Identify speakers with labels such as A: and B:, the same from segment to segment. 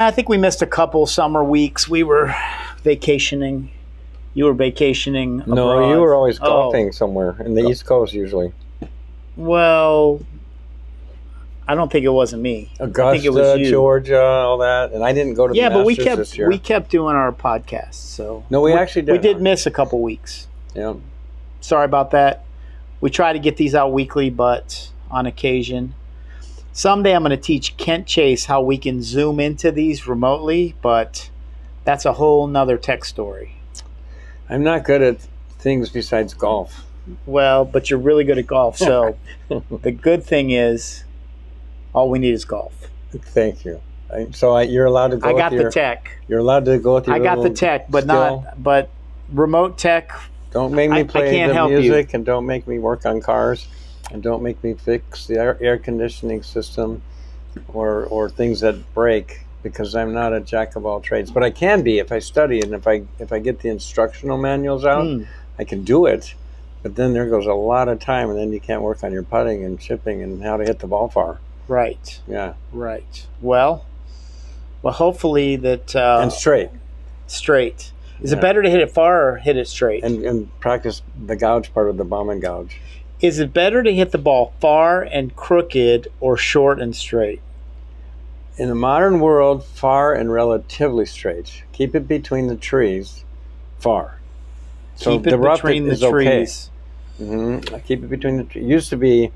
A: I think we missed a couple summer weeks. We were vacationing. You were vacationing abroad.
B: No, you were always golfing somewhere in the East Coast usually.
A: Well, I don't think it wasn't me.
B: Augusta,
A: I think it was you.
B: Georgia, all that, and I didn't go to the Masters this year.
A: we kept doing our podcast. So
B: no, we actually did.
A: We did miss a couple weeks.
B: Yeah.
A: Sorry about that. We try to get these out weekly, but on occasion. Someday I'm going to teach Kent Chase how we can zoom into these remotely, but that's a whole nother tech story.
B: I'm not good at things besides golf.
A: Well, but you're really good at golf. So the good thing is all we need is golf.
B: Thank you. You're allowed to go
A: I got the tech.
B: You're allowed to go with your
A: I got the tech, but remote tech.
B: Don't make me play the music,
A: you.
B: And don't make me work on cars, and don't make me fix the air conditioning system or things that break, because I'm not a jack of all trades. But I can be if I study, and if I get the instructional manuals out, I can do it. But then there goes a lot of time, and then you can't work on your putting and chipping and how to hit the ball far.
A: Right.
B: Yeah.
A: Right. Well, hopefully that
B: and straight.
A: Straight. Is it better to hit it far or hit it straight?
B: And practice the gouge part of the bomb and gouge.
A: Is it better to hit the ball far and crooked or short and straight?
B: In the modern world, far and relatively straight. Keep it between the trees, far. So
A: keep it between the trees.
B: Okay. Keep it between the trees. Used to be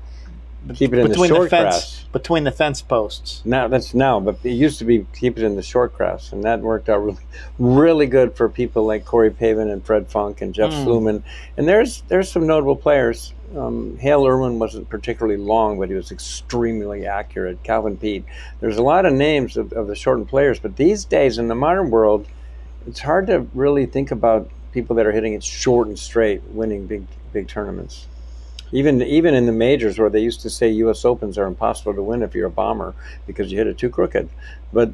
B: keep it in the short grass.
A: Between the fence posts.
B: But it used to be keep it in the short grass, and that worked out really, really good for people like Corey Pavin and Fred Funk and Jeff Sluman. And there's some notable players. Hale Irwin wasn't particularly long, but he was extremely accurate. Calvin Pete. There's a lot of names of the shortened players, but these days in the modern world, it's hard to really think about people that are hitting it short and straight, winning big tournaments. Even in the majors, where they used to say U.S. Opens are impossible to win if you're a bomber because you hit it too crooked, but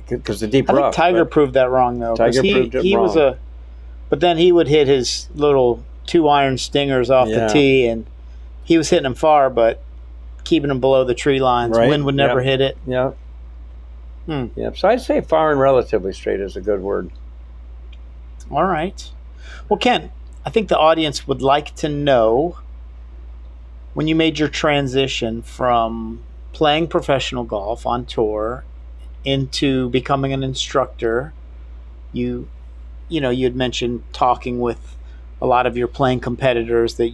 B: because the deep rough.
A: I think Tiger proved that wrong though.
B: Tiger proved it wrong.
A: But then he would hit his little 2-iron stingers off the tee, and he was hitting them far, but keeping them below the tree lines.
B: Right.
A: Wind would never hit it.
B: Yeah. Yeah. So I'd say far and relatively straight is a good word.
A: All right. Well, Ken, I think the audience would like to know, when you made your transition from playing professional golf on tour into becoming an instructor, you had mentioned talking with a lot of your playing competitors that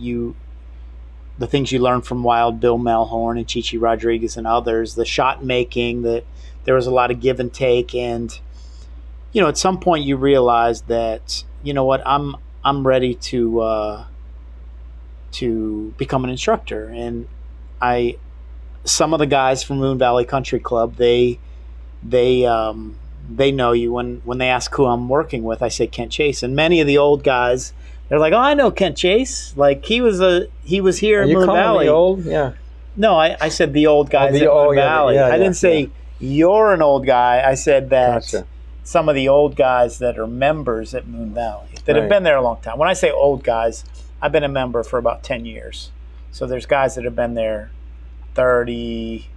A: the things you learned from Wild Bill Melhorn and Chichi Rodriguez and others, the shot making, that there was a lot of give and take, and at some point you realized that, you know what, I'm ready to become an instructor. And some of the guys from Moon Valley Country Club, they know you. When they ask who I'm working with, I say Kent Chase. And many of the old guys, they're like, "Oh, I know Kent Chase. Like he was here in Moon Valley."
B: The old? Yeah.
A: No, I said the old guys at Moon Valley. I didn't say you're an old guy. I said that some of the old guys that are members at Moon Valley that have been there a long time. When I say old guys, I've been a member for about 10 years. So there's guys that have been there 30,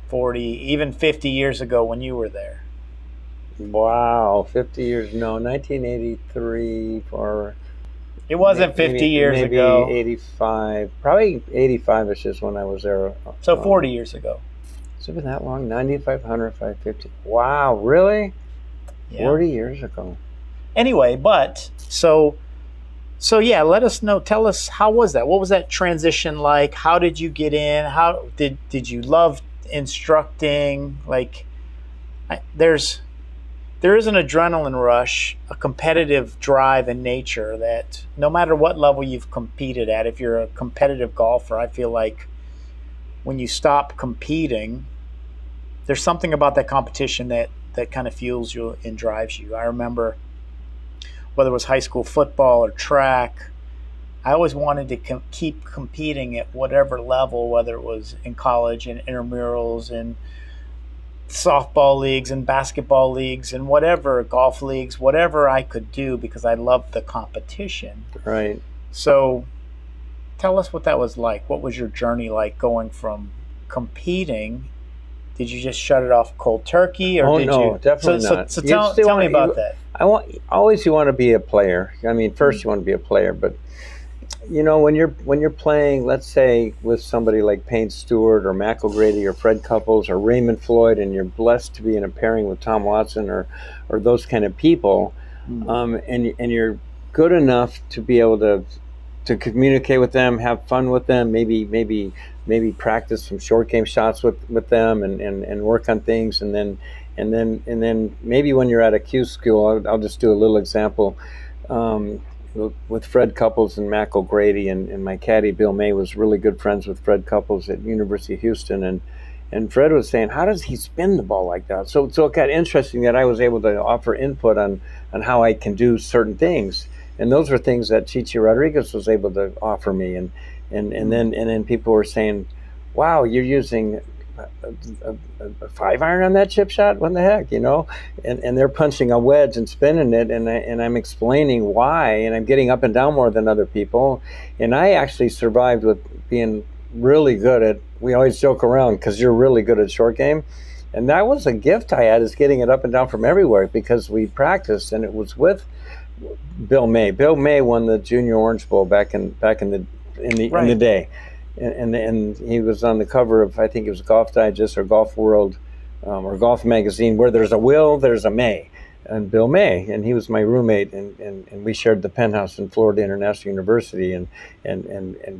A: 40, even 50 years ago when you were there.
B: Wow, 50 years. No, 1983 or...
A: It wasn't 50 years ago.
B: Maybe 85. Probably 85 is just when I was there.
A: So 40 years ago.
B: Has it been that long? 9,500, 550. Wow, really? Yeah. 40 years ago.
A: Anyway, but so yeah, let us know. Tell us, how was that? What was that transition like? How did you get in? How did you love instructing? Like, there is an adrenaline rush, a competitive drive in nature that no matter what level you've competed at, if you're a competitive golfer, I feel like when you stop competing, there's something about that competition that kind of fuels you and drives you. I remember, whether it was high school football or track, I always wanted to keep competing at whatever level, whether it was in college and intramurals and softball leagues and basketball leagues and whatever, golf leagues, whatever I could do, because I loved the competition.
B: Right.
A: So tell us what that was like. What was your journey like, going from competing did you just shut it off cold turkey, or
B: Oh
A: did
B: no,
A: you?
B: definitely
A: So
B: not.
A: so
B: You
A: tell
B: still
A: tell me
B: want
A: about that.
B: I want always you want to be a player. I mean, first you want to be a player, but when you're playing, let's say with somebody like Payne Stewart or Mac O'Grady or Fred Couples or Raymond Floyd, and you're blessed to be in a pairing with Tom Watson or those kind of people, and you're good enough to be able to communicate with them, have fun with them, maybe practice some short game shots with them, and work on things, and then maybe when you're at a Q school, I'll just do a little example. With Fred Couples and Mac O'Grady, and my caddy Bill May was really good friends with Fred Couples at University of Houston, and Fred was saying, how does he spin the ball like that? So it got interesting that I was able to offer input on how I can do certain things, and those were things that Chichi Rodriguez was able to offer me, and then people were saying, wow, you're using a 5-iron on that chip shot? What the heck, And they're punching a wedge and spinning it, and I'm explaining why, and I'm getting up and down more than other people, and I actually survived with being really good at. We always joke around because you're really good at short game, and that was a gift I had, is getting it up and down from everywhere because we practiced, and it was with Bill May. Bill May won the Junior Orange Bowl back in the day. And he was on the cover of, I think it was Golf Digest or Golf World, or Golf Magazine, where there's a Will, there's a May, and Bill May, and he was my roommate, and we shared the penthouse in Florida International University, and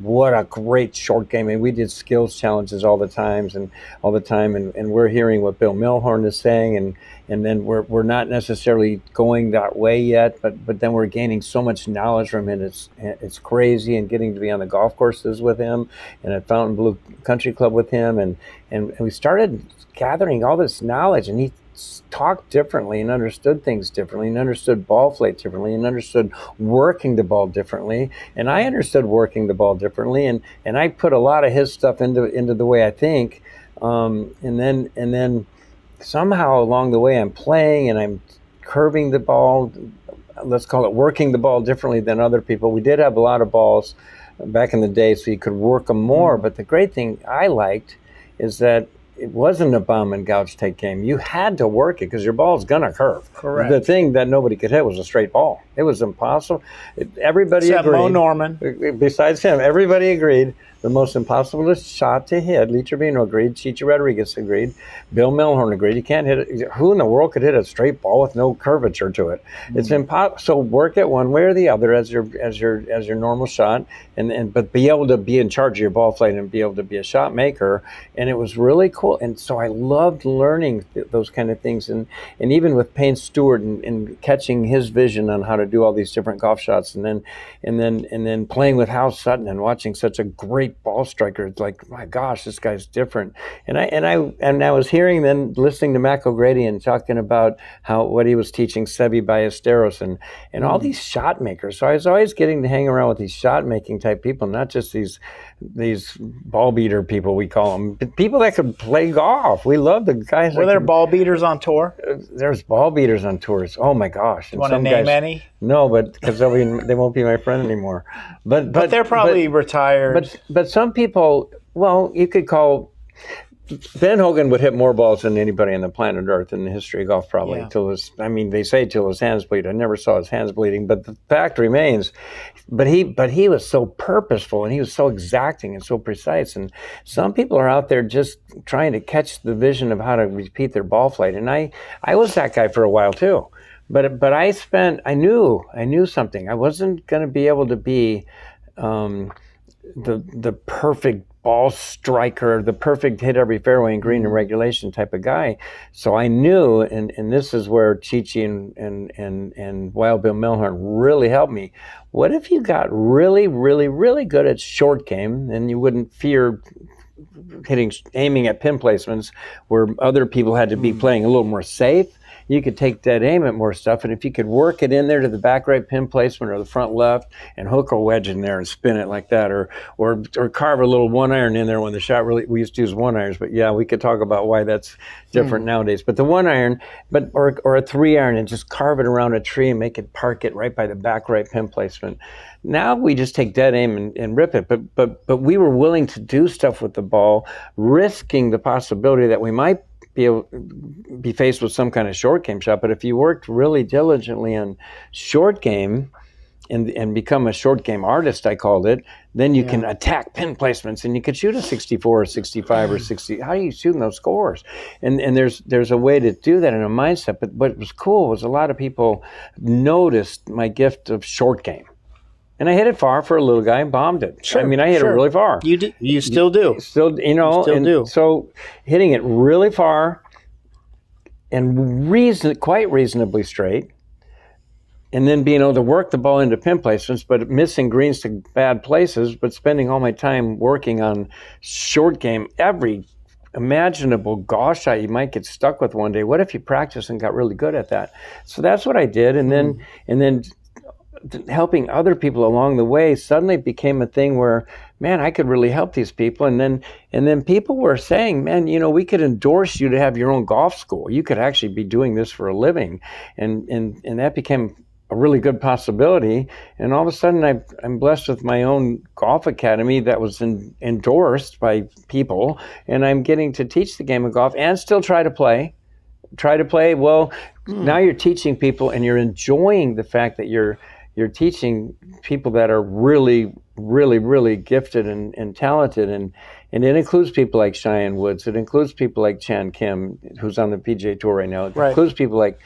B: what a great short game. And we did skills challenges all the time, and we're hearing what Bill Milhorn is saying, and then we're not necessarily going that way yet, but then we're gaining so much knowledge from him. It's crazy, and getting to be on the golf courses with him, and at Fontainebleau Country Club with him, and we started gathering all this knowledge, and he talked differently and understood things differently and understood ball flight differently and understood working the ball differently, and I understood working the ball differently, and I put a lot of his stuff into the way I think, and then somehow along the way I'm playing and I'm curving the ball, let's call it working the ball differently than other people. We did have a lot of balls back in the day, so you could work them more, but the great thing I liked is that it wasn't a bomb and gouge take game. You had to work it because your ball's gonna curve.
A: Correct.
B: The thing that nobody could hit was a straight ball. It was impossible. Everybody
A: Except
B: agreed.
A: Mo Norman.
B: Besides him, everybody agreed. The most impossible shot to hit. Lee Trevino agreed. Chichi Rodriguez agreed. Bill Milhorn agreed. You can't hit it. Who in the world could hit a straight ball with no curvature to it? It's impossible. So work it one way or the other as your normal shot, but be able to be in charge of your ball flight and be able to be a shot maker. And it was really cool. And so I loved learning those kind of things. And even with Payne Stewart and catching his vision on how to do all these different golf shots, and then playing with Hal Sutton and watching such a great ball striker. It's like, my gosh, this guy's different. And I was hearing, then listening to Mac O'Grady and talking about what he was teaching Sebi Ballesteros and all these shot makers. So I was always getting to hang around with these shot making type people, not just these ball beater people, we call them, but people that could play golf. We love the guys.
A: Were there ball beaters on tour?
B: There's ball beaters on tours. Oh my gosh!
A: You want to name any?
B: No, but because they won't be my friend anymore. But
A: they're probably retired.
B: But some people, well, you could call. Ben Hogan would hit more balls than anybody on the planet Earth in the history of golf, probably. They say till his hands bleed. I never saw his hands bleeding, but the fact remains. But he was so purposeful, and he was so exacting and so precise. And some people are out there just trying to catch the vision of how to repeat their ball flight. And I was that guy for a while too. But I knew something. I wasn't going to be able to be the perfect ball striker, the perfect hit every fairway and green and regulation type of guy. So I knew, and this is where Chichi and Wild Bill Milhorn really helped me. What if you got really, really, really good at short game, and you wouldn't fear aiming at pin placements where other people had to be playing a little more safe? You could take that aim at more stuff, and if you could work it in there to the back right pin placement or the front left, and hook a wedge in there and spin it like that, or carve a little 1-iron in there when the shot really. We used to use 1-irons, but yeah, we could talk about why that's different nowadays. But the 1-iron, or a 3-iron, and just carve it around a tree and park it right by the back right pin placement. Now we just take dead aim and rip it, but we were willing to do stuff with the ball, risking the possibility that we might be faced with some kind of short game shot. But if you worked really diligently on short game and become a short game artist, I called it, then you can attack pin placements and you could shoot a 64 or 65 or 60. How are you shooting those scores? And there's a way to do that in a mindset. But what was cool was a lot of people noticed my gift of short game. And I hit it far for a little guy and bombed it.
A: Sure,
B: I mean, I hit it really far.
A: You still do.
B: Still, you know,
A: still do.
B: So hitting it really far and quite reasonably straight, and then being able to work the ball into pin placements, but missing greens to bad places, but spending all my time working on short game, every imaginable golf shot you might get stuck with one day. What if you practiced and got really good at that? So that's what I did, and then helping other people along the way suddenly became a thing where, man, I could really help these people. And then people were saying, man, you know, we could endorse you to have your own golf school. You could actually be doing this for a living. And that became a really good possibility. And all of a sudden I'm blessed with my own golf academy that was endorsed by people. And I'm getting to teach the game of golf and still try to play. Well, now you're teaching people and you're enjoying the fact that you're teaching people that are really, really, really gifted and talented. And it includes people like Cheyenne Woods. It includes people like Chan Kim, who's on the PGA Tour right now. It includes people like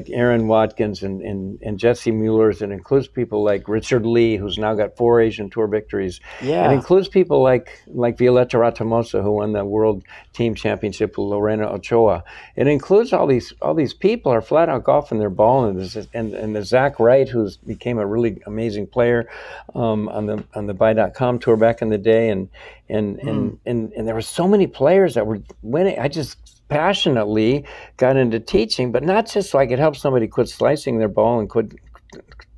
B: Aaron Watkins and Jesse Muellers. It includes people like Richard Lee, who's now got 4 Asian Tour victories.
A: Yeah.
B: It includes people like Violeta Ratamosa, who won the World Team Championship with Lorena Ochoa. It includes all these people are flat out golfing their ball, and the Zach Wright, who's became a really amazing player on the Buy.com tour back in the day, and there were so many players that were winning. I just passionately got into teaching, but not just so I could help somebody quit slicing their ball and quit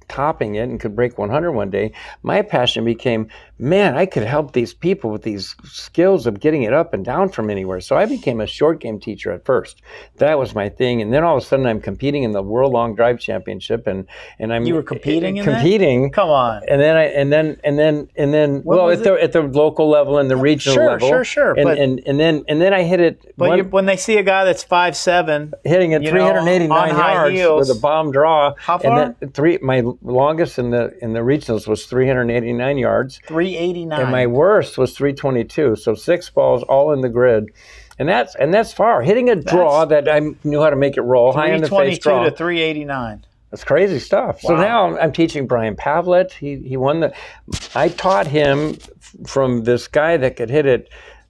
B: topping it and could break 100 one day. My passion became, man, I could help these people with these skills of getting it up and down from anywhere. So I became a short game teacher at first. That was my thing. And then all of a sudden I'm competing in the World Long Drive Championship, and I'm
A: You were competing in
B: competing.
A: that? Come on.
B: And then at the local level and the regional level.
A: Sure.
B: And then I hit it.
A: But when they see a guy that's 5'7",
B: hitting it 389 yards
A: heels,
B: with a bomb draw.
A: How far?
B: And then my longest in the regionals was 389 yards.
A: 389.
B: And my worst was 322. So 6 balls all in the grid. And that's far. Hitting a draw that I knew how to make it roll. High in the face draw.
A: 322 to 389.
B: That's crazy stuff.
A: Wow.
B: So now I'm teaching Brian Pavlet. He won I taught him from this guy that could hit it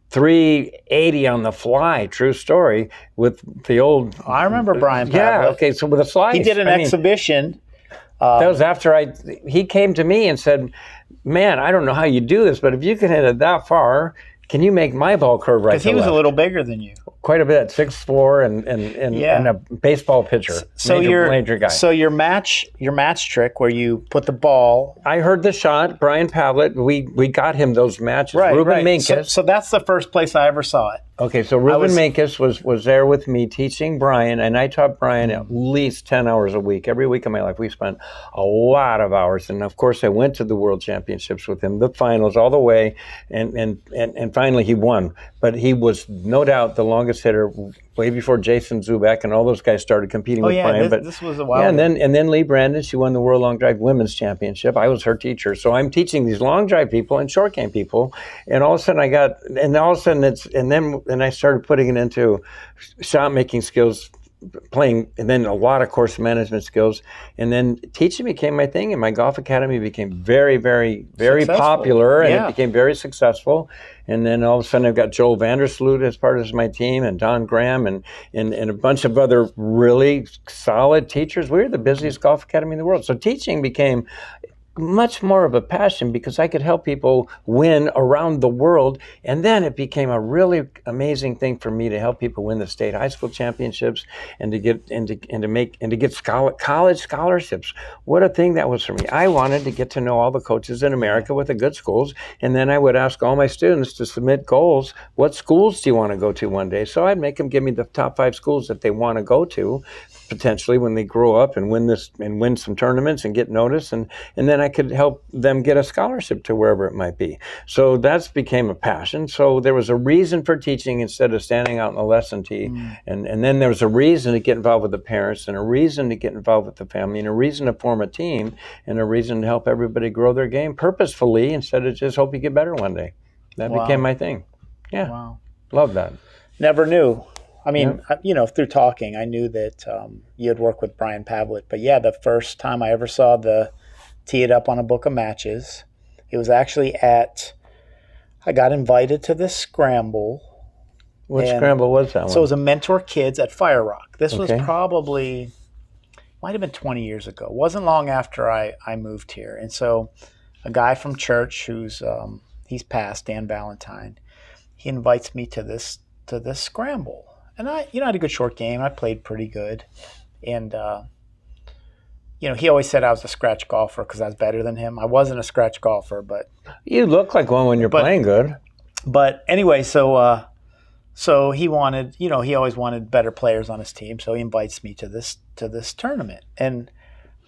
B: 380 on the fly, true story, with the old...
A: I remember Brian Pavlet.
B: Yeah, okay, so with a slice.
A: He did an exhibition.
B: That was after he came to me and said, man, I don't know how you do this, but if you can hit it that far, can you make my ball curve right to left?
A: Because he was a little bigger than you.
B: Quite a bit, 6'4", and a baseball pitcher.
A: So
B: major guy.
A: So your match trick where you put the ball.
B: I heard the shot, Brian Pavlet. We got him those matches.
A: Right,
B: Ruben Minkus.
A: So that's the first place I ever saw it.
B: Okay, so Ruben Minkus was there with me teaching Brian, and I taught Brian at least 10 hours a week. Every week of my life, we spent a lot of hours. And of course, I went to the World Championships with him, the finals all the way, and finally he won. But he was no doubt the longest hitter way before Jason Zubek and all those guys started competing with Brian.
A: This was a while.
B: Yeah, and then Lee Brendon, she won the World Long Drive Women's Championship. I was her teacher, so I'm teaching these long drive people and short game people. And all of a sudden then I started putting it into shot making skills, playing, and then a lot of course management skills, and then teaching became my thing, and my golf academy became very, very, very popular, and it became very successful. And then all of a sudden I've got Joel Vandersloot as part of my team, and Don Graham, and a bunch of other really solid teachers. We're the busiest golf academy in the world. So teaching became much more of a passion because I could help people win around the world. And then it became a really amazing thing for me to help people win the state high school championships and to get college scholarships. What a thing that was for me. I wanted to get to know all the coaches in America with the good schools, and then I would ask all my students to submit goals. What schools do you want to go to one day? So I'd make them give me the top 5 schools that they want to go to. potentially when they grow up and win some tournaments and get noticed, and then I could help them get a scholarship to wherever it might be. So that's became a passion. So there was a reason for teaching instead of standing out in the lesson tee, and then there was a reason to get involved with the parents, and a reason to get involved with the family, and a reason to form a team, and a reason to help everybody grow their game purposefully instead of just hope you get better one day. That became my thing. Yeah, love that.
A: Never knew. I mean, through talking, I knew that you had worked with Brian Pavlet. But yeah, the first time I ever saw the Tee It Up on a Book of Matches, it was actually I got invited to this scramble.
B: What scramble was that one?
A: So it was a Mentor Kids at Fire Rock. This was probably, might have been 20 years ago. It wasn't long after I moved here. And so a guy from church he's passed, Dan Valentine, he invites me to this scramble. And I had a good short game. I played pretty good. And, he always said I was a scratch golfer because I was better than him. I wasn't a scratch golfer, but...
B: You look like one when you're playing good.
A: But anyway, so he wanted, he always wanted better players on his team. So he invites me to this tournament. And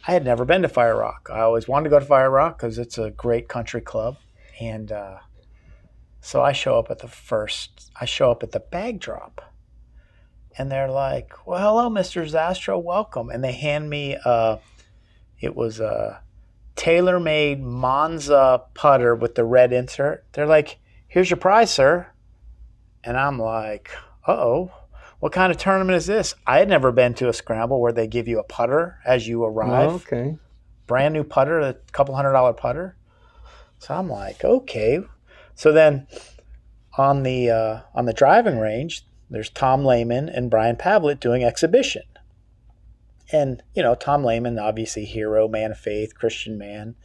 A: I had never been to Fire Rock. I always wanted to go to Fire Rock because it's a great country club. And so I show up at the bag drop. And they're like, well, hello, Mr. Zastrow, welcome. And they hand me, it was a tailor-made Monza putter with the red insert. They're like, here's your prize, sir. And I'm like, uh-oh, what kind of tournament is this? I had never been to a scramble where they give you a putter as you arrive.
B: Oh, okay.
A: Brand new putter, a couple $100 putter. So I'm like, okay. So then on the driving range, there's Tom Lehman and Brian Pavlet doing exhibition. And, Tom Lehman, obviously hero, man of faith, Christian man.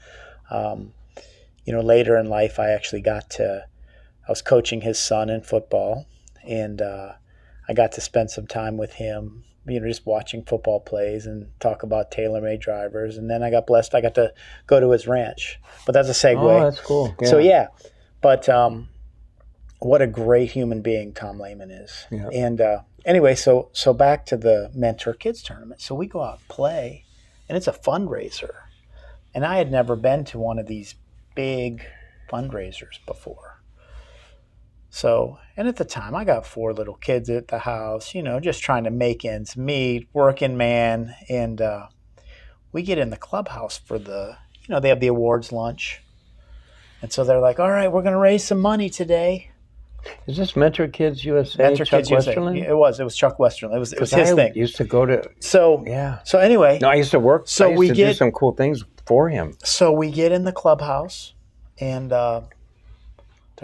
A: Later in life, I was coaching his son in football. And I got to spend some time with him, just watching football plays and talk about tailor-made drivers. And then I got blessed. I got to go to his ranch. But that's a segue.
B: Oh, that's cool. Yeah.
A: So, yeah. But what a great human being Tom Lehman is. Yeah. And anyway, so back to the Mentor Kids tournament. So we go out and play, and it's a fundraiser. And I had never been to one of these big fundraisers before. So, and at the time, I got 4 little kids at the house, just trying to make ends meet, working man. And we get in the clubhouse for they have the awards lunch. And so they're like, all right, we're going to raise some money today.
B: Is this Mentor Kids USA?
A: Mentor
B: Chuck
A: Kids USA.
B: Westerland?
A: It was Chuck Westerland. It was his thing.
B: I used to go to.
A: So anyway.
B: No, I used to work. So I used to do some cool things for him.
A: So we get in the clubhouse, and they're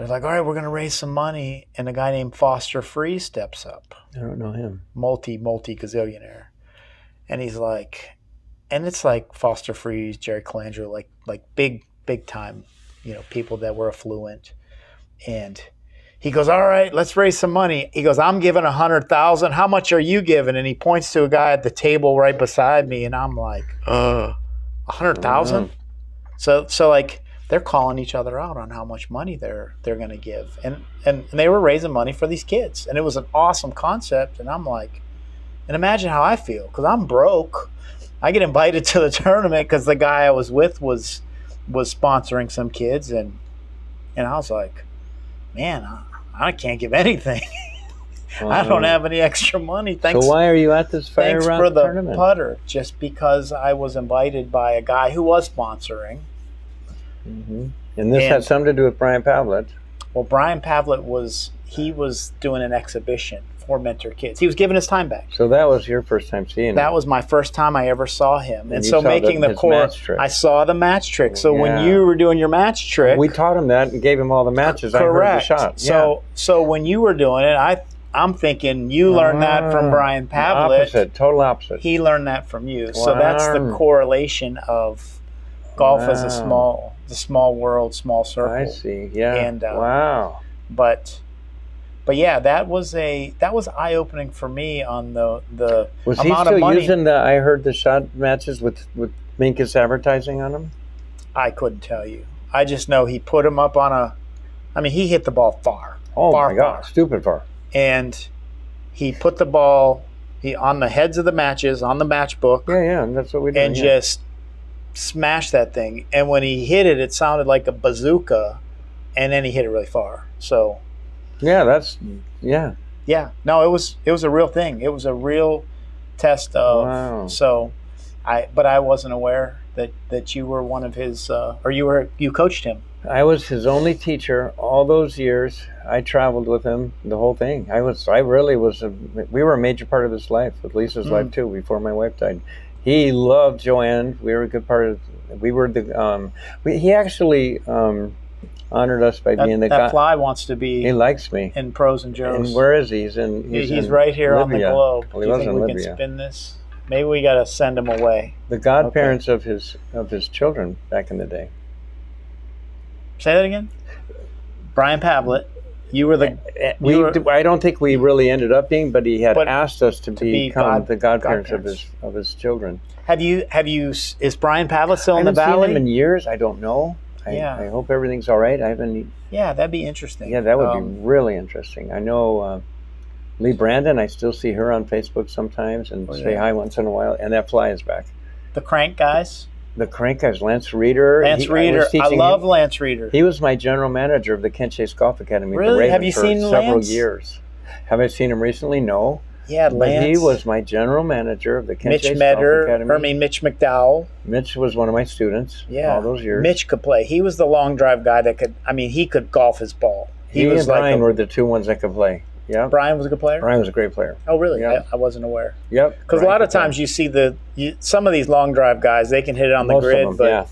A: like, all right, we're going to raise some money. And a guy named Foster Freeze steps up.
B: I don't know him.
A: Multi gazillionaire. And he's like, and it's like Foster Freeze, Jerry Colangelo, like big time, people that were affluent. And he goes, all right, let's raise some money. He goes, I'm giving $100,000. How much are you giving? And he points to a guy at the table right beside me, and I'm like, $100,000? So like they're calling each other out on how much money they're going to give, and they were raising money for these kids, and it was an awesome concept. And I'm like, and imagine how I feel because I'm broke. I get invited to the tournament because the guy I was with was sponsoring some kids, and I was like, man, I can't give anything. I don't have any extra money. Thanks.
B: So why are you at this Fire Rock tournament?
A: Thanks for the putter. Just because I was invited by a guy who was sponsoring.
B: Mm-hmm. And this had something to do with Brian Pavlet.
A: Well, Brian Pavlet was doing an exhibition for Mentor Kids. He was giving his time back.
B: So that was your first time seeing him.
A: That was my first time I ever saw him. And so making the core, I saw the match trick. So when you were doing your match trick.
B: We taught him that and gave him all the matches.
A: Correct.
B: I heard the shot.
A: So when you were doing it, I'm thinking you learned that from Brian Pavlet.
B: Opposite, total opposite.
A: He learned that from you. Wow. So that's the correlation of golf as the small world, small circle.
B: I see. Yeah.
A: And,
B: wow.
A: But yeah, that was eye-opening for me on the
B: was
A: amount
B: he
A: of money.
B: Using I heard the shot matches with Minkus advertising on them?
A: I couldn't tell you. I just know he put him up on he hit the ball far.
B: Oh
A: far,
B: my God, stupid far.
A: And he put the ball He on the heads of the matches on the matchbook.
B: Yeah, and that's what we did.
A: And just smashed that thing. And when he hit it, it sounded like a bazooka, and then he hit it really far. So
B: yeah.
A: No, it was a real thing. It was a real test of.
B: Wow.
A: So, but I wasn't aware that you were one of his, or you coached him.
B: I was his only teacher all those years. I traveled with him the whole thing. We were a major part of his life, with Lisa's life too, before my wife died. He loved Joanne. We were a good part of. He actually honored us by being the guy.
A: That fly wants to be.
B: He likes me.
A: In Pros and Joes.
B: And where is he? He's
A: right here
B: Libya.
A: on the globe.
B: Well,
A: Do you think we can spin this? Maybe we got to send him away.
B: The godparents of his children back in the day.
A: Say that again. Brian Pavlet. You were the.
B: I don't think we really ended up being, but he had asked us to become the godparents of his children.
A: Have you? Is Brian Pavlet still in the valley?
B: I haven't seen him in years. I don't know. I hope everything's all right. I haven't.
A: Yeah, that'd be interesting.
B: Yeah, that would be really interesting. I know Lee Brendon. I still see her on Facebook sometimes and say hi once in a while. And that fly is back.
A: The Crank guys.
B: The Crank guys, Lance Reeder.
A: I love Lance Reeder.
B: He was my general manager of the Kent Chase Golf Academy.
A: Really? Have you seen
B: several
A: Lance?
B: Years. Have I seen him recently? No.
A: Yeah, Lance.
B: But he was my general manager of the Kent Chase
A: Golf
B: Academy.
A: Mitch McDowell.
B: Mitch was one of my students.
A: Yeah,
B: all those years.
A: Mitch could play. He was the long drive guy that could. I mean, he could golf his ball.
B: He and Brian were the two ones that could play. Yeah.
A: Brian was a good player?
B: Brian was a great player.
A: Oh, really?
B: Yep.
A: I wasn't aware.
B: Yep.
A: Because a lot of times you see some of these long drive guys, they can hit it on the grid, but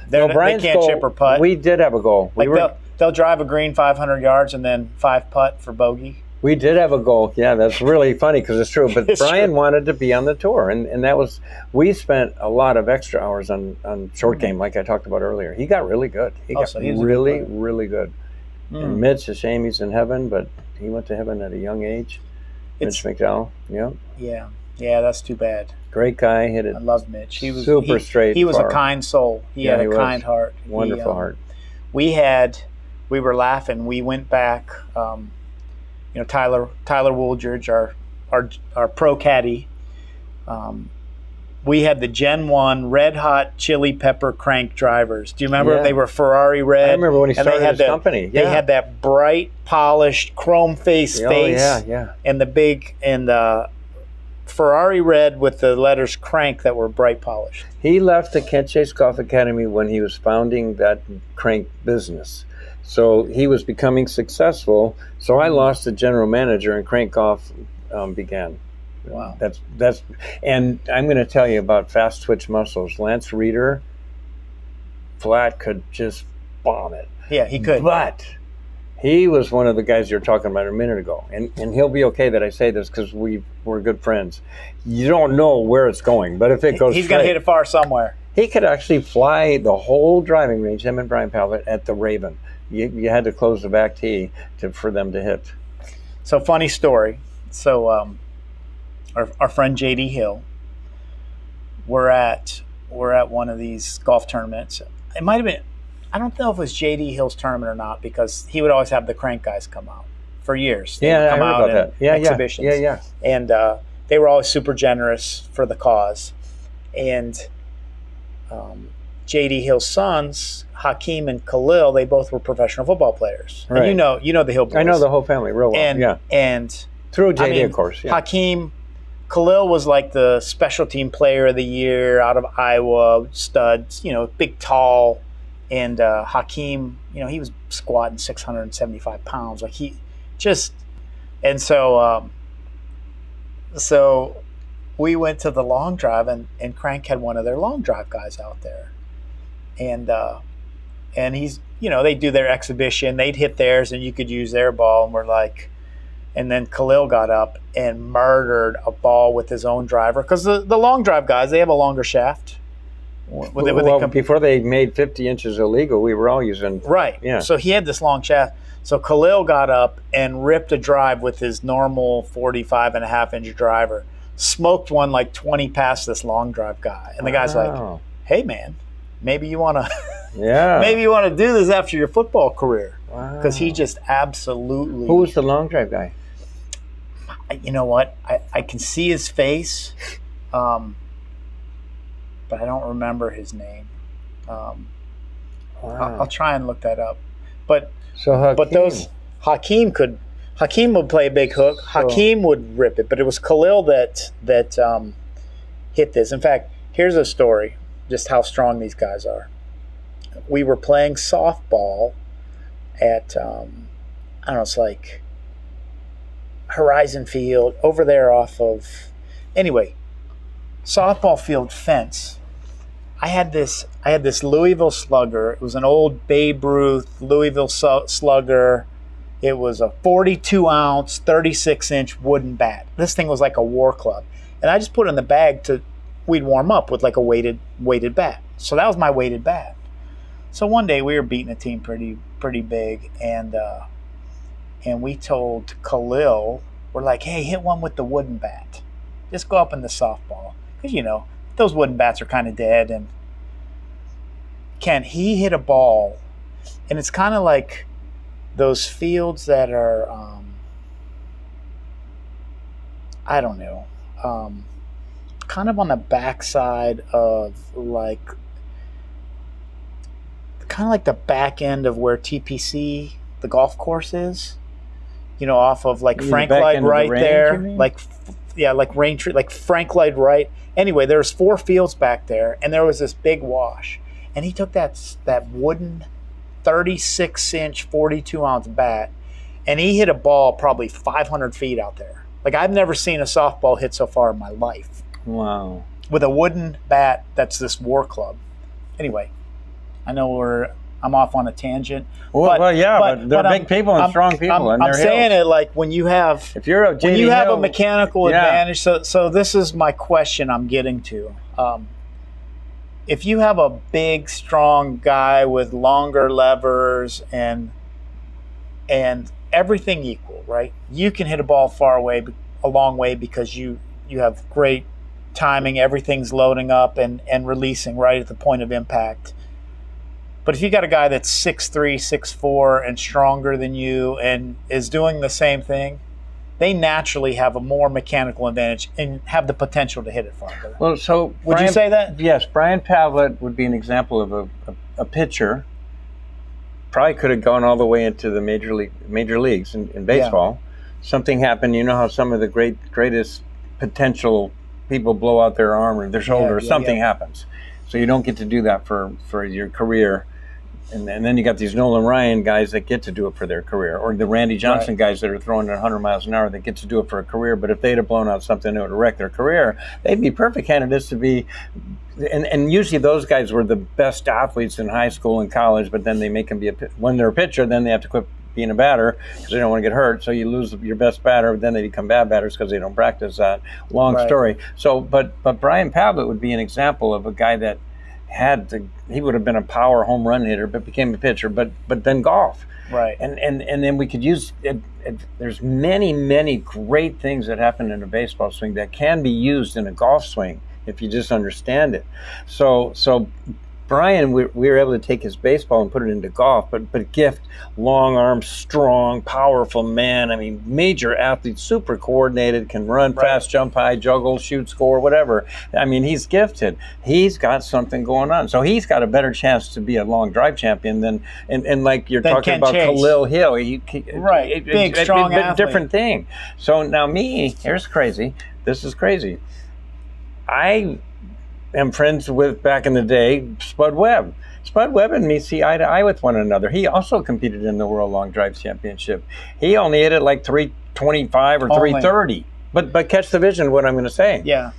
A: they can't chip or putt.
B: We did have a goal.
A: They'll drive a green 500 yards and then 5 putt for bogey.
B: We did have a goal. Yeah, that's really funny because it's true. But Brian wanted to be on the tour, and that was, we spent a lot of extra hours on short game, like I talked about earlier. He got really good. He got really, really good. And Mitch, a shame he's in heaven, but he went to heaven at a young age. Mitch McDowell,
A: yeah, that's too bad.
B: Great guy, hit it.
A: I love Mitch. He was
B: super straight.
A: He was a kind soul. He had a kind heart.
B: Wonderful heart.
A: We were laughing. We went back. Tyler Wooldridge, our pro caddy. We had the Gen 1 red hot chili pepper crank drivers. Do you remember?
B: Yeah.
A: They were Ferrari red.
B: I remember when he started his company.
A: They had that bright, polished, chrome face.
B: Yeah.
A: And the Ferrari red with the letters crank that were bright polished.
B: He left the Kent Chase Golf Academy when he was founding that crank business. So he was becoming successful. So I lost the general manager and crank golf began.
A: Wow.
B: That's and I'm going to tell you about fast twitch muscles. Lance Reeder, flat, could just bomb it.
A: Yeah, he could.
B: But he was one of the guys you were talking about a minute ago. And he'll be okay that I say this because we're good friends. You don't know where it's going, but if it goes
A: he's going to hit it far somewhere.
B: He could actually fly the whole driving range, him and Brian Pavlet, at the Raven. You had to close the back tee for them to hit.
A: So funny story. So our friend JD Hill, we're at one of these golf tournaments. It might have been, I don't know if it was JD Hill's tournament or not, because he would always have the crank guys come out for years. They would come out in exhibitions.
B: Yeah.
A: And they were always super generous for the cause. And JD Hill's sons, Hakeem and Khalil, they both were professional football players.
B: Right.
A: And you know the Hill boys.
B: I know the whole family real well.
A: And
B: through JD, of course. Yeah.
A: Khalil was like the special team player of the year out of Iowa, studs, big, tall. And Hakeem, he was squatting 675 pounds. Like so we went to the long drive, and Crank had one of their long drive guys out there. And he's, they do their exhibition. They'd hit theirs, and you could use their ball. And we're like, and then Khalil got up and murdered a ball with his own driver. Because the long drive guys, they have a longer shaft.
B: Before they made 50 inches illegal, we were all using.
A: Right.
B: Yeah.
A: So he had this long shaft. So Khalil got up and ripped a drive with his normal 45.5-inch driver. Smoked one like 20 past this long drive guy. And the guy's like, hey, man, maybe you want to do this after your football career. Because he just absolutely.
B: Who was the long drive guy?
A: You know what? I can see his face, but I don't remember his name.
B: Wow.
A: I'll try and look that up. But
B: So Hakeem.
A: Hakeem would play a big hook. Hakeem would rip it, but it was Khalil that hit this. In fact, here's a story, just how strong these guys are. We were playing softball at I don't know, it's like Horizon Field over there off of, anyway, softball field fence. I had this Louisville Slugger. It was an old Babe Ruth Louisville Slugger. It was a 42-ounce, 36-inch wooden bat. This thing was like a war club. And I just put it in the bag we'd warm up with like a weighted bat. So that was my weighted bat. So one day we were beating a team pretty big, and we told Khalil, we're like, hey, hit one with the wooden bat. Just go up in the softball. Because, those wooden bats are kind of dead. And Ken, he hit a ball, and it's kind of like those fields that are, I don't know, kind of on the backside of kind of like the back end of where TPC, the golf course is, off of like Frank Lloyd right there, like Raintree, like Frank Lloyd right. Anyway, there's 4 fields back there, and there was this big wash, and he took that wooden 36-inch, 42-ounce bat, and he hit a ball probably 500 feet out there. Like, I've never seen a softball hit so far in my life.
B: Wow.
A: With a wooden bat that's this war club. Anyway, I know I'm off on a tangent.
B: But they're big people and strong people.
A: I'm saying it like when you have a mechanical advantage. So this is my question I'm getting to. If you have a big, strong guy with longer levers and everything equal, right? You can hit a ball a long way because you have great timing. Everything's loading up and releasing right at the point of impact. But if you got a guy that's 6'3", 6'4", and stronger than you and is doing the same thing, they naturally have a more mechanical advantage and have the potential to hit it farther.
B: Well, so
A: would you say that?
B: Yes, Brian Pavlet would be an example of a pitcher. Probably could have gone all the way into the major leagues in baseball. Yeah. Something happened. You know how some of the greatest potential people blow out their arm or their shoulder. Something happens, so you don't get to do that for your career. And then you got these Nolan Ryan guys that get to do it for their career, or the Randy Johnson guys that are throwing at 100 miles an hour that get to do it for a career. But if they'd have blown out something that would wreck their career, they'd be perfect candidates to be. And usually those guys were the best athletes in high school and college, but then they make them when they're a pitcher, then they have to quit being a batter because they don't want to get hurt. So you lose your best batter, then they become bad batters because they don't practice that. Long story. So, but Brian Pavlet would be an example of a guy that he would have been a power home run hitter, but became a pitcher, but then golf.
A: Right.
B: And then we could use it. There's many great things that happen in a baseball swing that can be used in a golf swing if you just understand it. So Brian, we were able to take his baseball and put it into golf, but gift, long arms, strong, powerful man. I mean, major athlete, super coordinated, can run fast, jump high, juggle, shoot, score, whatever. I mean, he's gifted. He's got something going on. So he's got a better chance to be a long drive champion than like you're talking about Khalil Hill.
A: Big, strong athlete.
B: Different thing. So now here's crazy. This is crazy. I am friends with, back in the day, Spud Webb. Spud Webb and me see eye to eye with one another. He also competed in the World Long Drive Championship. He only hit it like 325 or 330. But catch the vision of what I'm going to say.
A: Yeah.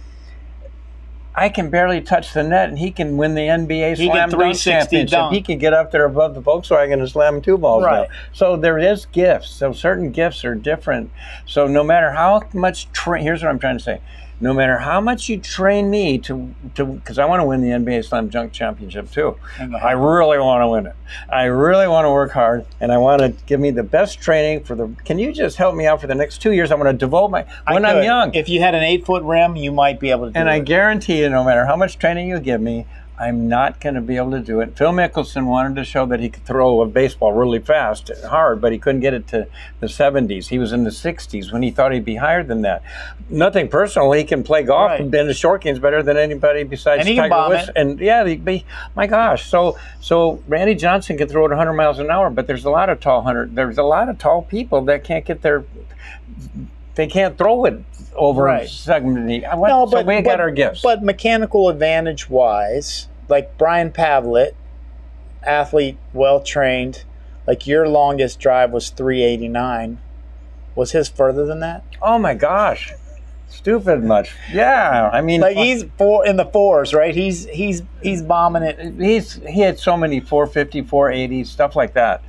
B: I can barely touch the net, and he can win the NBA Slam Dunk Championship.
A: Dunk.
B: He can get up there above the Volkswagen and slam 2 balls down. So there is gifts. So certain gifts are different. So no matter how much here's what I'm trying to say. No matter how much you train me to because I want to win the NBA Slam Dunk Championship too. I really want to win it. I really want to work hard, and I want to give me the best training can you just help me out for the next 2 years? I want to devote when I'm young.
A: If you had an 8-foot rim, you might be able to do it.
B: And I guarantee you, no matter how much training you give me, I'm not going to be able to do it. Phil Mickelson wanted to show that he could throw a baseball really fast and hard, but he couldn't get it to the 70s. He was in the 60s when he thought he'd be higher than that. Nothing personal. He can play golf
A: Right.
B: and bend the short games better than anybody besides
A: And he can
B: Tiger
A: bomb
B: Woods.
A: it.
B: And yeah, my gosh. So Randy Johnson can throw it 100 miles an hour, but there's a lot of tall people that can't get they can't throw it over
A: Right.
B: segment.
A: No,
B: So we got our gifts.
A: But mechanical advantage wise, like Brian Pavlet, athlete, well trained, like your longest drive was 389. Was his further than that?
B: Oh my gosh. Stupid much. Yeah. I mean,
A: Like he's in the fours, right? He's bombing it.
B: he had so many 450, 480, stuff like that.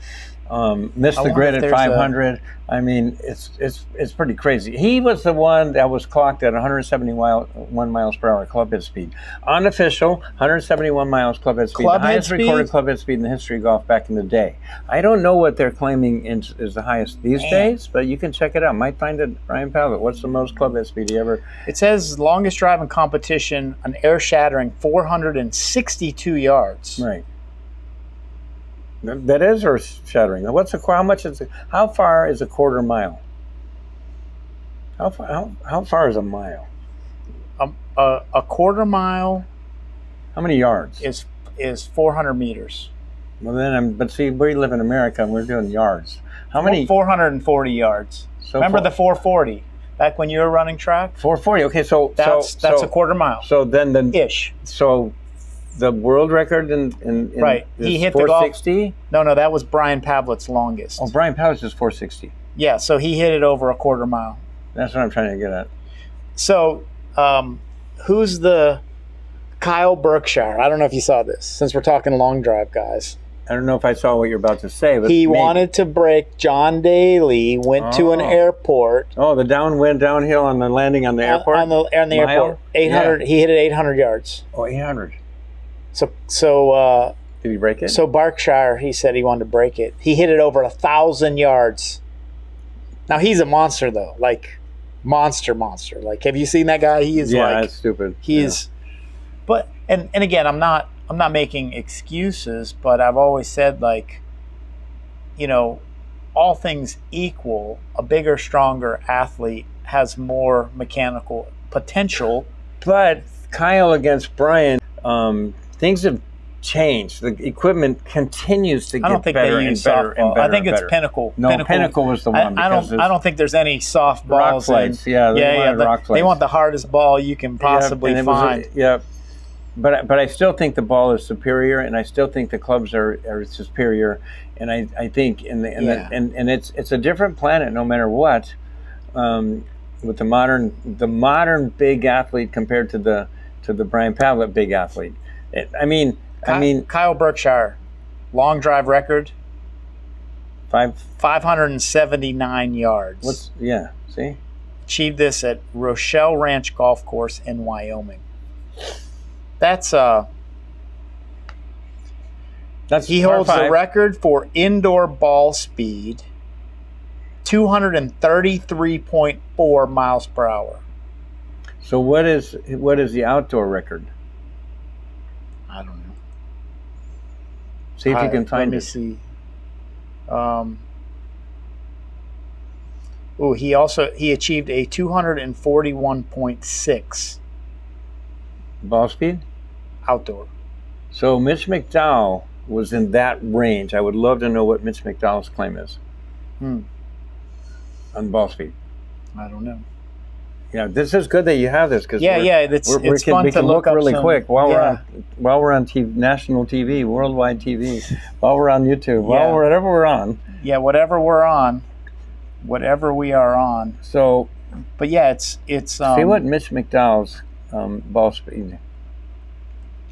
B: Missed the grid at 500. I mean, it's pretty crazy. He was the one that was clocked at 171 miles per hour club head speed. Unofficial, 171 miles club head speed.
A: Club
B: the
A: head
B: highest
A: speed?
B: recorded club head speed in the history of golf back in the day. I don't know what they're claiming is the highest these days, but you can check it out. Might find it, Brian Pavlet. What's the most club head speed he ever?
A: It says longest drive in competition, an air-shattering 462 yards.
B: Right. That is earth shattering. How much is it? How far is a quarter mile? How far is a mile?
A: A quarter mile
B: How many yards?
A: is 400 meters.
B: Well, but see, we live in America and we're doing yards. How many?
A: 440 yards.
B: So
A: Remember the 440 back when you were running track?
B: 440. Okay, so
A: That's a quarter mile.
B: So then
A: Ish.
B: So the world record in
A: Right.
B: is
A: He hit the golf.
B: 460.
A: No, that was Brian Pavlet's longest.
B: Oh, Brian Powell's is 460.
A: Yeah, so he hit it over a quarter mile.
B: That's what I'm trying to get at.
A: So, who's the Kyle Berkshire? I don't know if you saw this, since we're talking long drive guys.
B: I don't know if I saw what you're about to say, but
A: He
B: maybe.
A: wanted to break John Daly, went to an
B: Oh.
A: airport.
B: Oh, the downhill on the landing on the airport.
A: On the
B: Mile?
A: airport. 800.
B: Yeah.
A: He hit it 800 yards.
B: Oh, 800.
A: So
B: Did he break it?
A: So Berkshire, he said he wanted to break it. He hit it over 1,000 yards. Now he's a monster though, like monster. Like, have you seen that guy? He is
B: that's stupid.
A: He's, but and again, I'm not making excuses, but I've always said, like, you know, all things equal, a bigger, stronger athlete has more mechanical potential.
B: But Kyle against Brian, things have changed. The equipment continues to
A: I don't
B: get
A: think
B: better
A: they
B: and
A: use
B: better and
A: softball.
B: better.
A: I think
B: and
A: it's
B: better.
A: Pinnacle.
B: No, Pinnacle was the one.
A: I don't think there's any soft
B: rock
A: balls.
B: flights. Yeah, they wanted rock
A: They
B: flights.
A: want the hardest ball you can possibly find.
B: But I still think the ball is superior, and I still think the clubs are superior, and I think and it's a different planet no matter what. With the modern big athlete compared to the Brian Pavlet big athlete.
A: Kyle Berkshire, long drive record, 579 yards.
B: See?
A: Achieved this at Rochelle Ranch Golf Course in Wyoming. He holds the record for indoor ball speed, 233.4 miles per hour.
B: So what is the outdoor record?
A: I don't know.
B: See if you can find it.
A: Let me see. He achieved a 241.6
B: Ball speed?
A: outdoor.
B: So Mitch McDowell was in that range. I would love to know what Mitch McDowell's claim is on ball speed.
A: I don't know.
B: Yeah, this is good that you have this because
A: it's fun to look up
B: really
A: some,
B: quick while we're on TV, national TV, worldwide TV, while we're on YouTube, whatever we're on.
A: Yeah, whatever we are on.
B: So,
A: but yeah, it's.
B: See what Mitch McDowell's ball speed.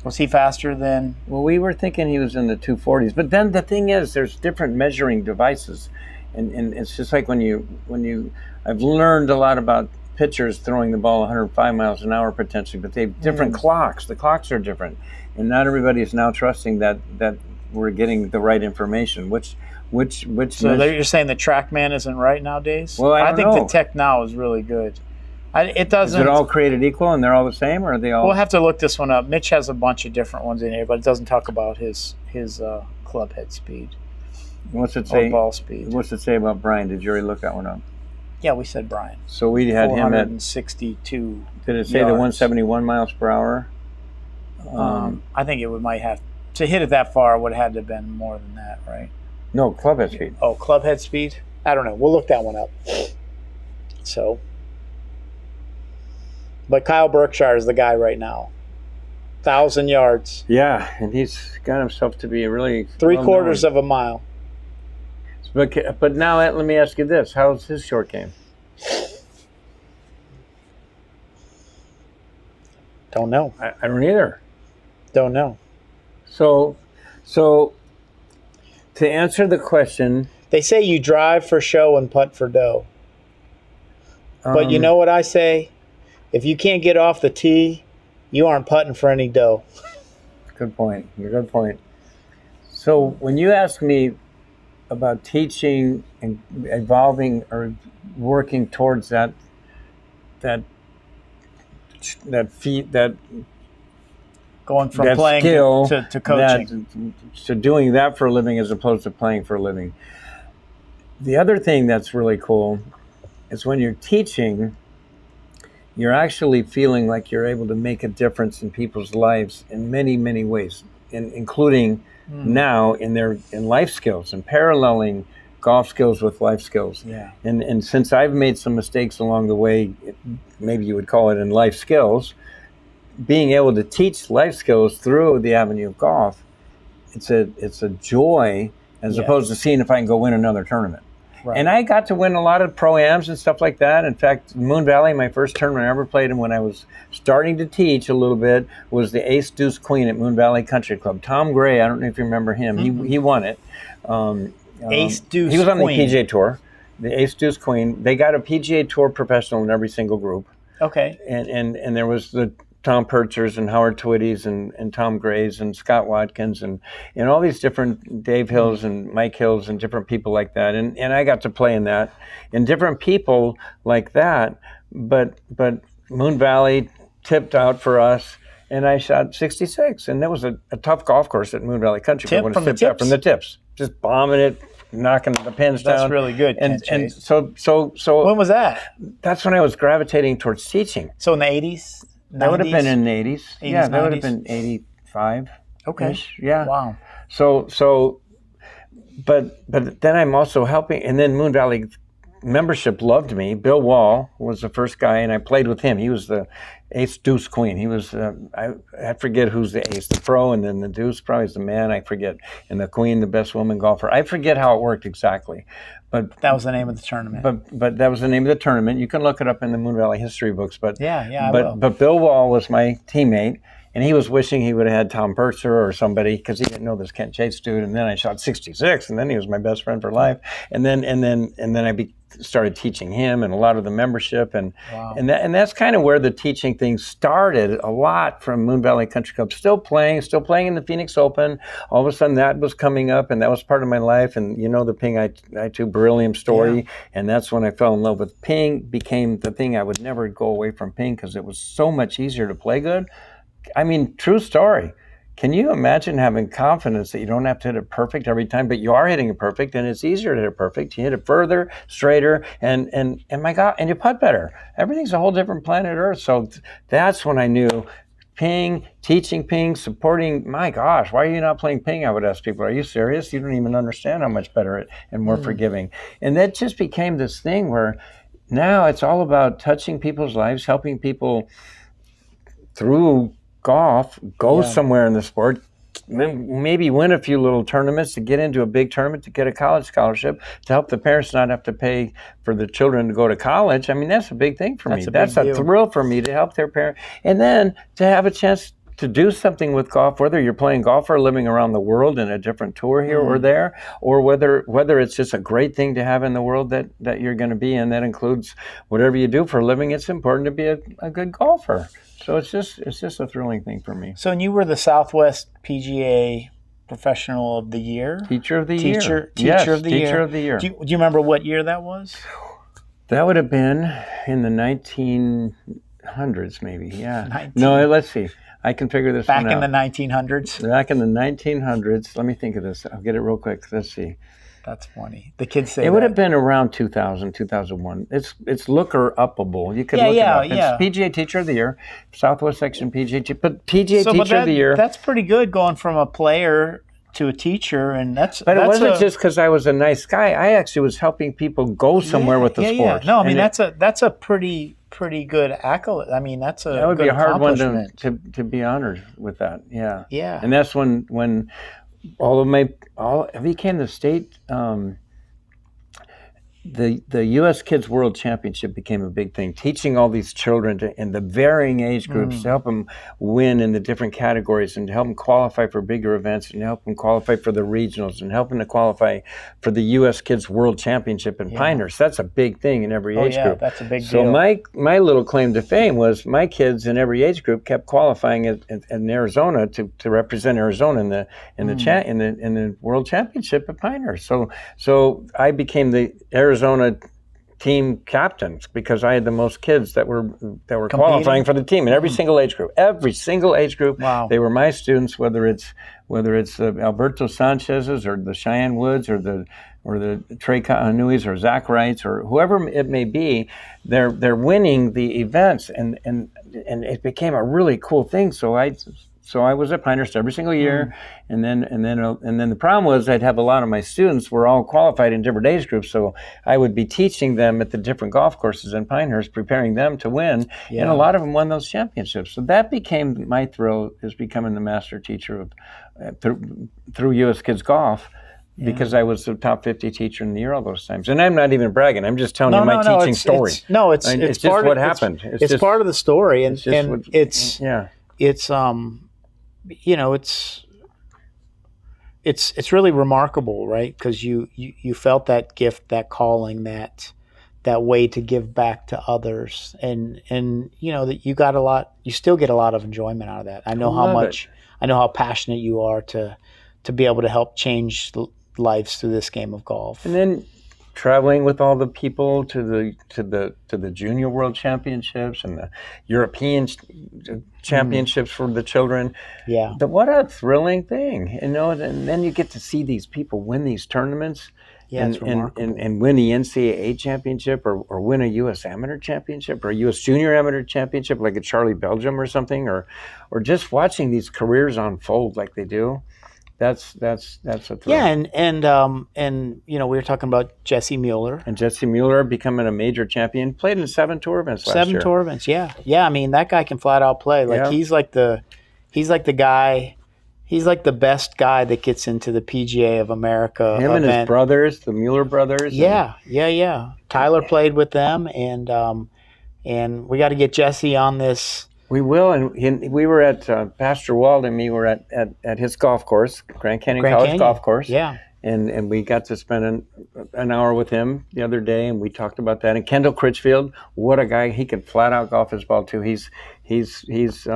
A: Was he faster than?
B: Well, we were thinking he was in the 240s, but then the thing is, there's different measuring devices, and it's just like when you. I've learned a lot about pitchers throwing the ball 105 miles an hour potentially, but they have different clocks. The clocks are different, and not everybody is now trusting that we're getting the right information. Which.
A: So you're saying the TrackMan isn't right nowadays?
B: Well, I
A: think
B: know.
A: the Tech Now is really good. It
B: Is
A: doesn't.
B: it all created equal and they're all the same, or are they all?
A: We'll have to look this one up. Mitch has a bunch of different ones in here, but it doesn't talk about his club head speed.
B: What's it
A: Or
B: say?
A: ball speed.
B: What's it say about Brian? Did you already look that one up?
A: Yeah, we said Brian.
B: So we had him at
A: 462.
B: Did it say
A: yards.
B: the 171 miles per hour?
A: I think might have to hit it that far. It would have had to have been more than that, right?
B: No, club head speed.
A: Oh, club head speed. I don't know. We'll look that one up. So, but Kyle Berkshire is the guy right now. 1,000 yards.
B: Yeah, and he's got himself to be a really
A: 3/4 of a mile.
B: But now let me ask you this: how's his short game?
A: Don't know.
B: I don't either.
A: Don't know.
B: So to answer the question,
A: they say you drive for show and putt for dough. But you know what I say? If you can't get off the tee, you aren't putting for any dough.
B: Good point. Good point. So when you ask me about teaching and evolving or working towards that
A: going from
B: that
A: playing
B: skill
A: to coaching,
B: to doing that for a living as opposed to playing for a living. The other thing that's really cool is when you're teaching, you're actually feeling like you're able to make a difference in people's lives in many, many ways, including now in life skills and paralleling golf skills with life skills.
A: Yeah.
B: And since I've made some mistakes along the way, maybe you would call it in life skills, being able to teach life skills through the avenue of golf, it's a joy as opposed to seeing if I can go win another tournament. Right. And I got to win a lot of pro-ams and stuff like that. In fact, Moon Valley, my first tournament I ever played in when I was starting to teach a little bit, was the Ace Deuce Queen at Moon Valley Country Club. Tom Gray, I don't know if you remember him. Mm-hmm. He won it.
A: Ace Deuce Queen.
B: He was on the PGA Tour. The Ace Deuce Queen. They got a PGA Tour professional in every single group.
A: Okay.
B: And there was the Tom Perchers and Howard Twitty's and Tom Grays and Scott Watkins and all these different Dave Hills and Mike Hills and different people like that. And I got to play in that. And different people like that. But Moon Valley tipped out for us, and I shot 66. And that was a tough golf course at Moon Valley Country Club.
A: From the tips?
B: From the tips. Just bombing it, knocking the pins down.
A: That's really good.
B: And so
A: when was that?
B: That's when I was gravitating towards teaching.
A: So in the 80s? 90s?
B: That would have been in the 80s.
A: 80s,
B: yeah, that
A: 90s?
B: would have been 85.
A: Okay.
B: Yeah.
A: Wow.
B: But then I'm also helping, and then Moon Valley membership loved me. Bill Wall was the first guy, and I played with him. He was the Ace Deuce Queen. He was, I forget who's the ace, the pro, and then the deuce probably is the man, I forget. And the queen, the best woman golfer. I forget how it worked exactly. But
A: that was the name of the tournament.
B: But that was the name of the tournament. You can look it up in the Moon Valley history books. But
A: I will.
B: But Bill Wall was my teammate, and he was wishing he would have had Tom Purser or somebody because he didn't know this Kent Chase dude. And then I shot 66, and then he was my best friend for life. And then I started teaching him and a lot of the membership, and that's kind of where the teaching thing started. A lot from Moon Valley Country Club. Still playing in the Phoenix Open. All of a sudden that was coming up, and that was part of my life. And you know the Ping I2 Beryllium story, and that's when I fell in love with Ping. Became the thing. I would never go away from Ping because it was so much easier to play good. I mean, true story. Can you imagine having confidence that you don't have to hit it perfect every time, but you are hitting it perfect, and it's easier to hit it perfect. You hit it further, straighter, and my God, and you putt better. Everything's a whole different planet Earth. So that's when I knew Ping, teaching Ping, supporting. My gosh, why are you not playing Ping? I would ask people, are you serious? You don't even understand how much better and more forgiving. And that just became this thing where now it's all about touching people's lives, helping people through golf, go somewhere in the sport, maybe win a few little tournaments to get into a big tournament, to get a college scholarship, to help the parents not have to pay for the children to go to college. I mean, that's a big thing for me. That's a thrill for me to help their parents. And then to have a chance to do something with golf, whether you're playing golf or living around the world in a different tour here or there, or whether it's just a great thing to have in the world that you're going to be in. That includes whatever you do for a living. It's important to be a good golfer. So it's just a thrilling thing for me.
A: So and you were the Southwest PGA Professional of the Year?
B: Teacher of the Year.
A: Teacher of the Year.
B: Teacher of the Year.
A: Do you remember what year that was?
B: That would have been in the 1900s, maybe. Yeah.
A: 19.
B: No, let's see. I can figure this
A: Back
B: one out.
A: in the 1900s?
B: Back in the 1900s. Let me think of this. I'll get it real quick. Let's see.
A: That's funny. The kids say
B: it would have been around 2000, 2001. It's looker-upable. You could look it up. It's PGA Teacher of the Year, Southwest Section PGA, but PGA Teacher of the Year.
A: That's pretty good going from a player to a teacher, and
B: But it wasn't just because I was a nice guy. I actually was helping people go somewhere with the sport.
A: No, I mean that's a pretty good accolade. I mean that would
B: be a hard one to be honored with that. Yeah.
A: Yeah.
B: And that's when all became the state. The U.S. Kids World Championship became a big thing, teaching all these children in the varying age groups to help them win in the different categories and to help them qualify for bigger events and help them qualify for the regionals and help them to qualify for the U.S. Kids World Championship in Pinehurst. That's a big thing in every age group.
A: That's a big deal.
B: So my little claim to fame was my kids in every age group kept qualifying in Arizona to represent Arizona in the World Championship at Pinehurst. So I became the Arizona team captains because I had the most kids that were qualifying for the team in every single age group. Every single age group, they were my students. Whether it's Alberto Sanchez's or the Cheyenne Woods or the Trey Kahanui's or Zach Wrights or whoever it may be, they're winning the events and it became a really cool thing. So I was at Pinehurst every single year, and then the problem was I'd have a lot of my students were all qualified in different age groups, so I would be teaching them at the different golf courses in Pinehurst, preparing them to win, and a lot of them won those championships. So that became my thrill, is becoming the master teacher through U.S. Kids Golf. Because I was the top 50 teacher in the year all those times. And I'm not even bragging. I'm just telling you my teaching story.
A: It's
B: just
A: part
B: what
A: of,
B: happened.
A: It's part of the story. It's really remarkable, right? Because you felt that gift, that calling, that way to give back to others, and that you still get a lot of enjoyment out of that. I know how passionate you are to be able to help change lives through this game of golf.
B: And then traveling with all the people to the Junior World Championships and the European Championships for the children.
A: Yeah.
B: What a thrilling thing, and then you get to see these people win these tournaments.
A: Yeah,
B: and win the NCAA championship or win a U.S. Amateur championship or a U.S. Junior Amateur championship like a Charlie Belgium or something, or just watching these careers unfold like they do. That's a thrill.
A: Yeah, and we were talking about Jesse Mueller.
B: And Jesse Mueller becoming a major champion, played in 7 tour events last year.
A: 7 tour events, yeah. I mean, that guy can flat out play. He's like the guy. He's like the best guy that gets into the PGA of America
B: Him
A: event.
B: And his brothers, the Mueller brothers.
A: Yeah. Tyler played with them, and we got to get Jesse on this.
B: We will, and we were at Pastor Wald and me were at his golf course, Grand Canyon College golf course.
A: Yeah.
B: And we got to spend an hour with him the other day, and we talked about that. And Kendall Critchfield, what a guy! He could flat out golf his ball too. He's Jesse's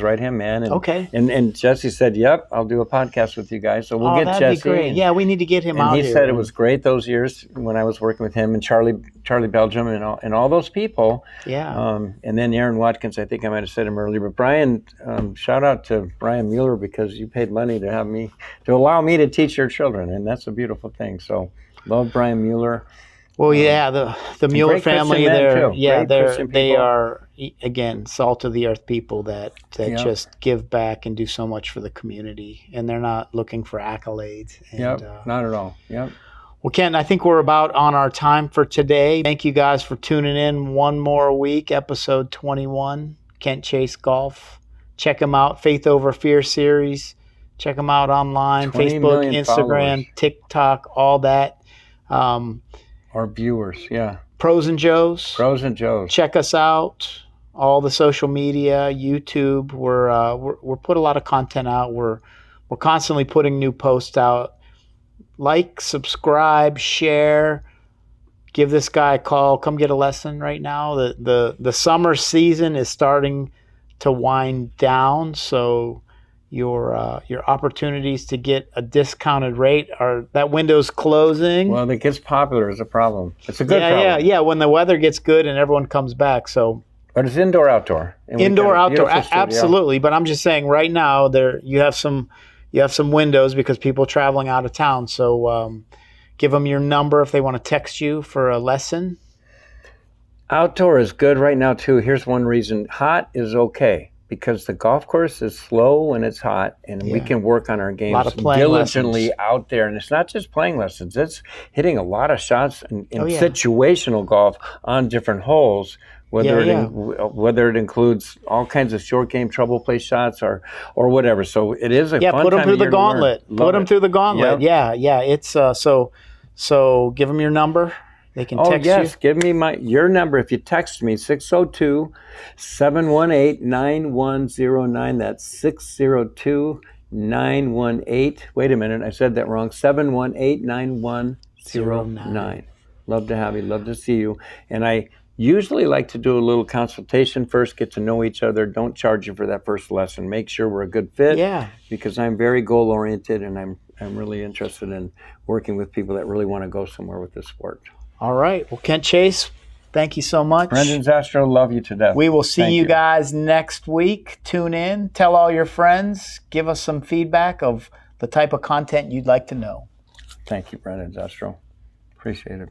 B: right hand man. And Jesse said, "Yep, I'll do a podcast with you guys." So we'll get Jesse.
A: That'd be great. Yeah, we need to get him out here.
B: And he said it was great those years when I was working with him and Charlie Belgium and all those people.
A: Yeah.
B: And then Aaron Watkins, I think I might have said him earlier. But Brian, shout out to Brian Mueller because you paid money to allow me to teach your children, and that's a beautiful thing. So love Brian Mueller.
A: Well, yeah, the Mueller family, they are again salt of the earth people that just give back and do so much for the community, and they're not looking for accolades. And,
B: not at all. Yep.
A: Well, Ken, I think we're about on our time for today. Thank you guys for tuning in one more week, episode 21, Kent Chase Golf. Check them out, Faith Over Fear series. Check them out online, Facebook, Instagram, followers. TikTok, all that.
B: Our viewers, yeah.
A: Pros and Joes. Check us out. All the social media, YouTube. We're put a lot of content out. We're constantly putting new posts out. Like, subscribe, share. Give this guy a call. Come get a lesson right now. The summer season is starting to wind down, so your opportunities to get a discounted rate are that window's closing.
B: Well, it gets popular is a problem. It's a good problem.
A: Yeah. When the weather gets good and everyone comes back. So,
B: but it's indoor, outdoor. And
A: indoor, outdoor, absolutely. But I'm just saying, right now you have some windows because people are traveling out of town. So, give them your number if they want to text you for a lesson.
B: Outdoor is good right now too. Here's one reason: hot is okay. Because the golf course is slow when it's hot, and we can work on our games diligently out there. And it's not just playing lessons; it's hitting a lot of shots in situational golf on different holes. Whether it includes all kinds of short game trouble play shots or whatever. So it is a fun
A: put them
B: time
A: through
B: of
A: the
B: year
A: gauntlet. Put them through the gauntlet.
B: Yep.
A: Yeah. It's so give them your number. They can text you.
B: Give me your number. If you text me, 602-718-9109. That's 602-918. Wait a minute, I said that wrong. 718-9109. Love to have you. Love to see you. And I usually like to do a little consultation first, get to know each other. Don't charge you for that first lesson. Make sure we're a good fit.
A: Yeah.
B: Because I'm very goal-oriented, and I'm really interested in working with people that really want to go somewhere with this sport.
A: All right. Well, Kent Chase, thank you so much.
B: Brendon Zastrow, love you to death.
A: We will see you guys next week. Tune in. Tell all your friends. Give us some feedback of the type of content you'd like to know.
B: Thank you, Brendon Zastrow. Appreciate it.